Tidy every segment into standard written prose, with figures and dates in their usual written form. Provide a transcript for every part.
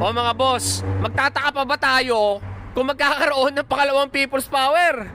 O mga boss, magtataka pa ba tayo kung magkakaroon ng pangalawang People's Power?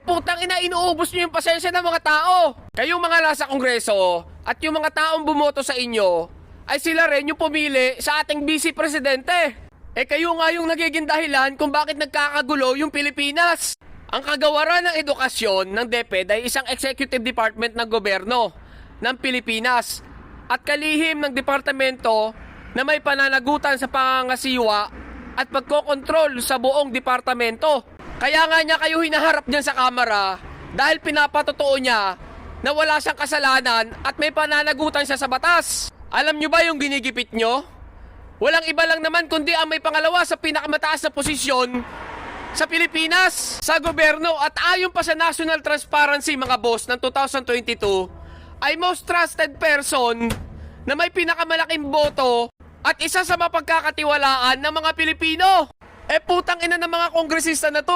Putang ina, inuubos nyo yung pasensya ng mga tao. Kayong mga nasa Kongreso at yung mga taong bumoto sa inyo, ay sila rin yung pumili sa ating Vice Presidente. Kayo nga yung nagiging dahilan kung bakit nagkakagulo yung Pilipinas. Ang kagawaran ng edukasyon ng DepEd ay isang executive department ng gobyerno ng Pilipinas at kalihim ng departamento na may pananagutan sa pangangasiwa at pagkokontrol sa buong departamento. Kaya nga niya kayo hinaharap dyan sa kamera dahil pinapatotoo niya na wala siyang kasalanan at may pananagutan siya sa batas. Alam niyo ba yung ginigipit niyo? Walang iba lang naman kundi ang may pangalawa sa pinakamataas na posisyon sa Pilipinas, sa gobyerno, at ayon pa sa National Transparency mga boss ng 2022 ay most trusted person na may pinakamalaking boto at isa sa mapagkakatiwalaan ng mga Pilipino. Putang ina ng mga kongresista na to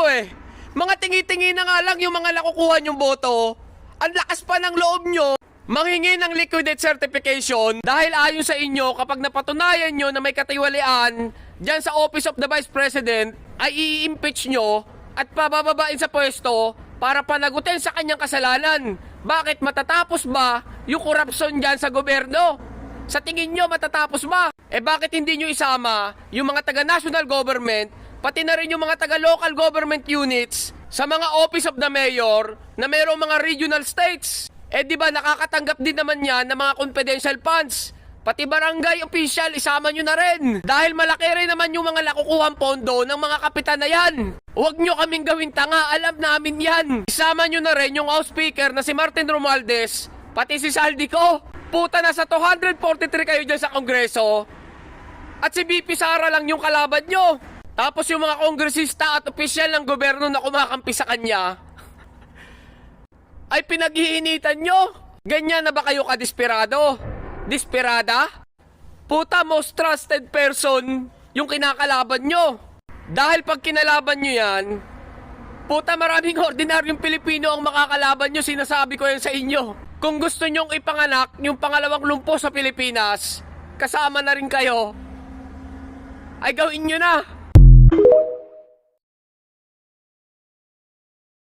Mga tingi-tingi na nga lang yung mga nakukuha nyong boto. Ang lakas pa ng loob nyo manghingi ng liquidate certification dahil ayon sa inyo kapag napatunayan nyo na may katiwalian dyan sa Office of the Vice President ay i-impeach nyo at pabababain sa pwesto para panagutin sa kanyang kasalanan. Bakit matatapos ba yung korupsyon dyan sa gobyerno? Sa tingin nyo matatapos ba? Bakit hindi nyo isama yung mga taga-national government pati na rin yung mga taga-local government units sa mga Office of the Mayor na mayroong mga regional states? Di ba nakakatanggap din naman yan ng mga confidential funds? Pati barangay official, isama nyo na rin. Dahil malaki rin naman yung mga nakukuhang pondo ng mga kapitan na yan. Huwag nyo kaming gawin tanga, alam namin yan. Isama nyo na rin yung House Speaker na si Martin Romualdez, pati si Saldico. Puta, nasa 243 kayo dyan sa Kongreso. At si BP Sara lang yung kalaban nyo. Tapos yung mga kongresista at opisyal ng gobyerno na kumakampi sa kanya ay pinaghiinitan nyo. Ganyan na ba kayo kadesperado? Desperada? Puta, most trusted person yung kinakalaban nyo. Dahil pag kinalaban nyo yan, puta, maraming ordinaryong Pilipino ang makakalaban nyo. Sinasabi ko yan sa inyo. Kung gusto nyong ipanganak yung pangalawang lumpo sa Pilipinas, kasama na rin kayo, ay gawin nyo na.